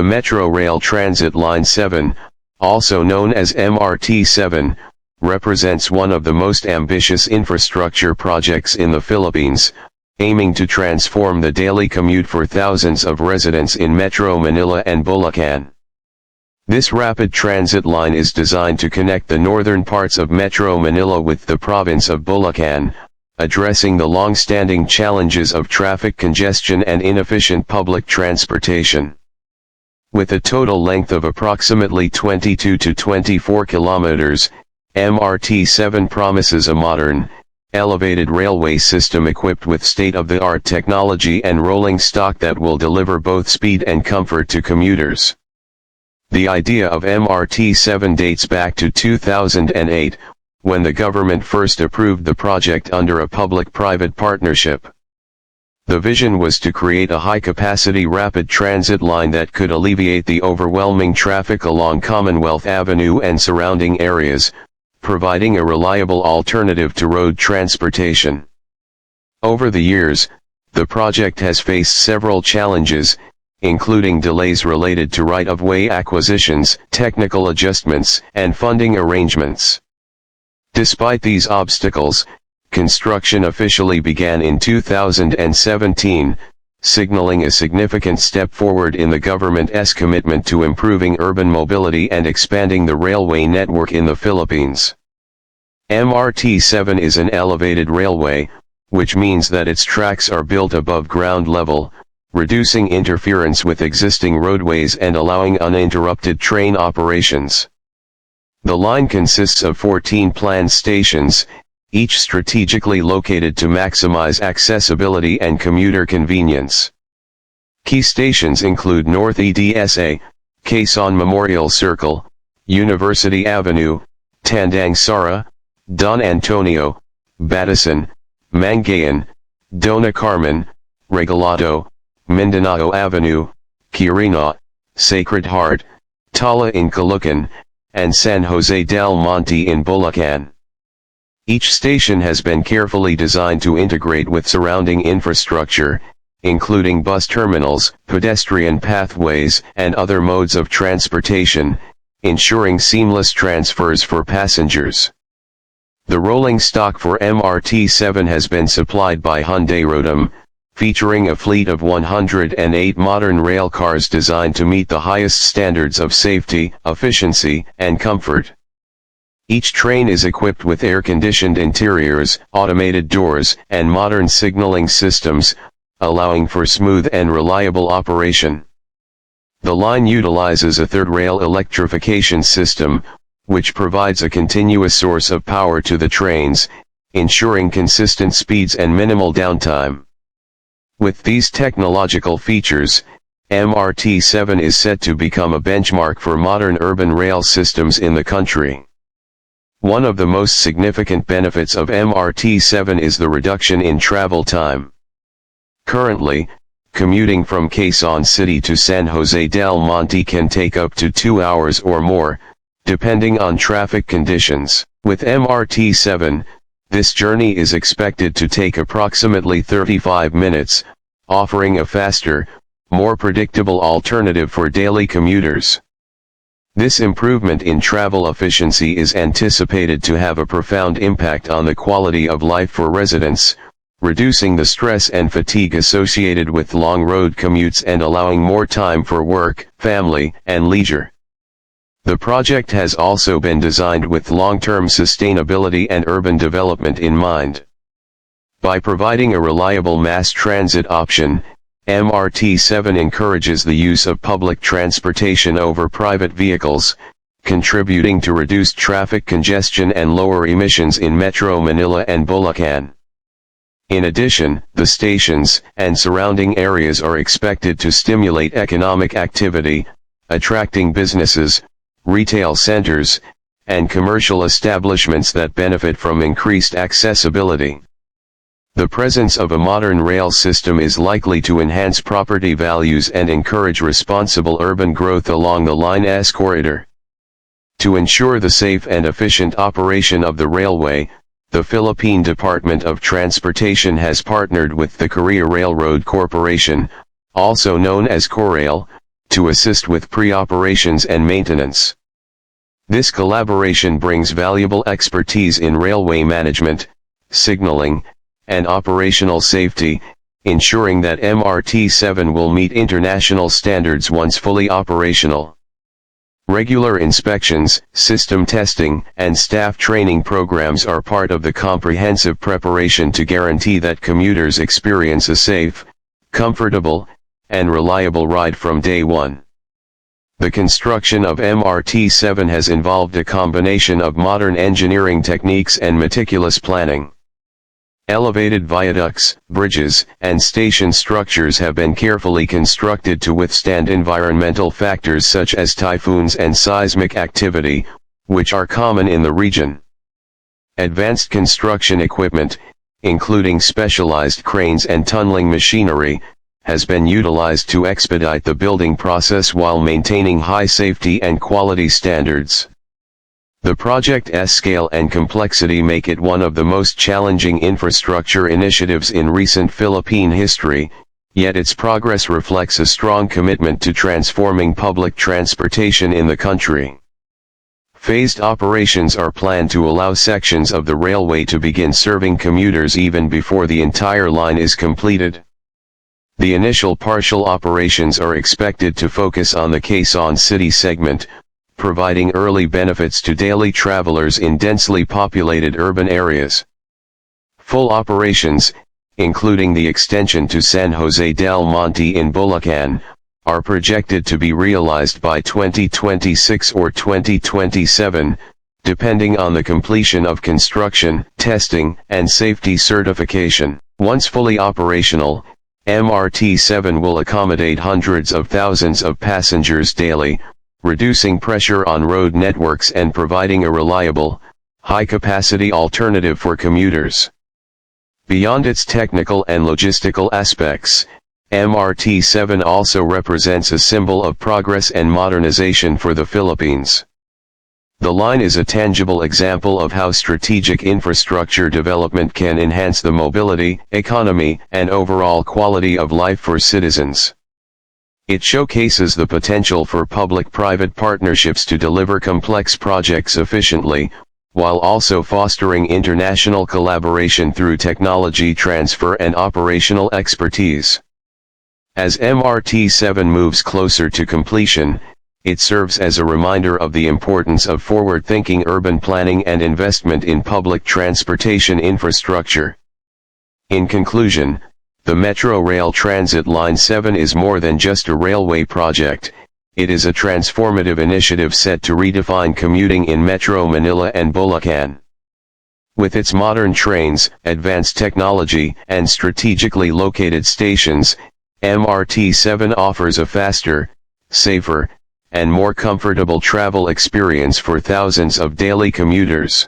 The Metro Rail Transit Line 7, also known as MRT-7, represents one of the most ambitious infrastructure projects in the Philippines, aiming to transform the daily commute for thousands of residents in Metro Manila and Bulacan. This rapid transit line is designed to connect the northern parts of Metro Manila with the province of Bulacan, addressing the long-standing challenges of traffic congestion and inefficient public transportation. With a total length of approximately 22 to 24 kilometers, MRT-7 promises a modern, elevated railway system equipped with state-of-the-art technology and rolling stock that will deliver both speed and comfort to commuters. The idea of MRT-7 dates back to 2008, when the government first approved the project under a public-private partnership. The vision was to create a high-capacity rapid transit line that could alleviate the overwhelming traffic along Commonwealth Avenue and surrounding areas, providing a reliable alternative to road transportation. Over the years, the project has faced several challenges, including delays related to right-of-way acquisitions, technical adjustments, and funding arrangements. Despite these obstacles, construction officially began in 2017, signaling a significant step forward in the government's commitment to improving urban mobility and expanding the railway network in the Philippines. MRT-7 is an elevated railway, which means that its tracks are built above ground level, reducing interference with existing roadways and allowing uninterrupted train operations. The line consists of 14 planned stations, each strategically located to maximize accessibility and commuter convenience. Key stations include North EDSA, Quezon Memorial Circle, University Avenue, Tandang Sara, Don Antonio, Batasan, Mangayan, Dona Carmen, Regalado, Mindanao Avenue, Quirino, Sacred Heart, Tala in Caloocan, and San Jose del Monte in Bulacan. Each station has been carefully designed to integrate with surrounding infrastructure, including bus terminals, pedestrian pathways, and other modes of transportation, ensuring seamless transfers for passengers. The rolling stock for MRT-7 has been supplied by Hyundai Rotem, featuring a fleet of 108 modern rail cars designed to meet the highest standards of safety, efficiency, and comfort. Each train is equipped with air-conditioned interiors, automated doors, and modern signaling systems, allowing for smooth and reliable operation. The line utilizes a third-rail electrification system, which provides a continuous source of power to the trains, ensuring consistent speeds and minimal downtime. With these technological features, MRT-7 is set to become a benchmark for modern urban rail systems in the country. One of the most significant benefits of MRT-7 is the reduction in travel time. Currently, commuting from Quezon City to San Jose del Monte can take up to 2 hours or more, depending on traffic conditions. With MRT-7, this journey is expected to take approximately 35 minutes, offering a faster, more predictable alternative for daily commuters. This improvement in travel efficiency is anticipated to have a profound impact on the quality of life for residents, reducing the stress and fatigue associated with long road commutes and allowing more time for work, family, and leisure. The project has also been designed with long-term sustainability and urban development in mind. By providing a reliable mass transit option, MRT-7 encourages the use of public transportation over private vehicles, contributing to reduced traffic congestion and lower emissions in Metro Manila and Bulacan. In addition, the stations and surrounding areas are expected to stimulate economic activity, attracting businesses, retail centers, and commercial establishments that benefit from increased accessibility. The presence of a modern rail system is likely to enhance property values and encourage responsible urban growth along the line's corridor. To ensure the safe and efficient operation of the railway, the Philippine Department of Transportation has partnered with the Korea Railroad Corporation, also known as Korail, to assist with pre-operations and maintenance. This collaboration brings valuable expertise in railway management, signaling, and operational safety, ensuring that MRT-7 will meet international standards once fully operational. Regular inspections, system testing, and staff training programs are part of the comprehensive preparation to guarantee that commuters experience a safe, comfortable, and reliable ride from day one. The construction of MRT-7 has involved a combination of modern engineering techniques and meticulous planning. Elevated viaducts, bridges, and station structures have been carefully constructed to withstand environmental factors such as typhoons and seismic activity, which are common in the region. Advanced construction equipment, including specialized cranes and tunneling machinery, has been utilized to expedite the building process while maintaining high safety and quality standards. The project's scale and complexity make it one of the most challenging infrastructure initiatives in recent Philippine history, yet its progress reflects a strong commitment to transforming public transportation in the country. Phased operations are planned to allow sections of the railway to begin serving commuters even before the entire line is completed. The initial partial operations are expected to focus on the Quezon City segment, providing early benefits to daily travelers in densely populated urban areas. Full operations, including the extension to San Jose del Monte in Bulacan, are projected to be realized by 2026 or 2027, depending on the completion of construction, testing, and safety certification. Once fully operational, MRT-7 will accommodate hundreds of thousands of passengers daily, reducing pressure on road networks and providing a reliable, high-capacity alternative for commuters. Beyond its technical and logistical aspects, MRT-7 also represents a symbol of progress and modernization for the Philippines. The line is a tangible example of how strategic infrastructure development can enhance the mobility, economy, and overall quality of life for citizens. It showcases the potential for public-private partnerships to deliver complex projects efficiently, while also fostering international collaboration through technology transfer and operational expertise. As MRT-7 moves closer to completion, it serves as a reminder of the importance of forward-thinking urban planning and investment in public transportation infrastructure. In conclusion, the Metro Rail Transit Line 7 is more than just a railway project, it is a transformative initiative set to redefine commuting in Metro Manila and Bulacan. With its modern trains, advanced technology, and strategically located stations, MRT-7 offers a faster, safer, and more comfortable travel experience for thousands of daily commuters.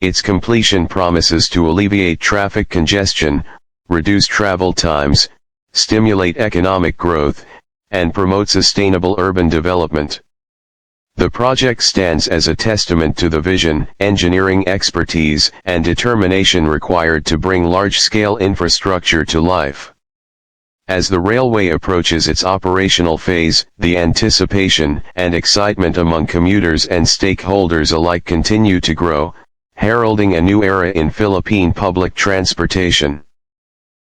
Its completion promises to alleviate traffic congestion, reduce travel times, stimulate economic growth, and promote sustainable urban development. The project stands as a testament to the vision, engineering expertise, and determination required to bring large-scale infrastructure to life. As the railway approaches its operational phase, the anticipation and excitement among commuters and stakeholders alike continue to grow, heralding a new era in Philippine public transportation.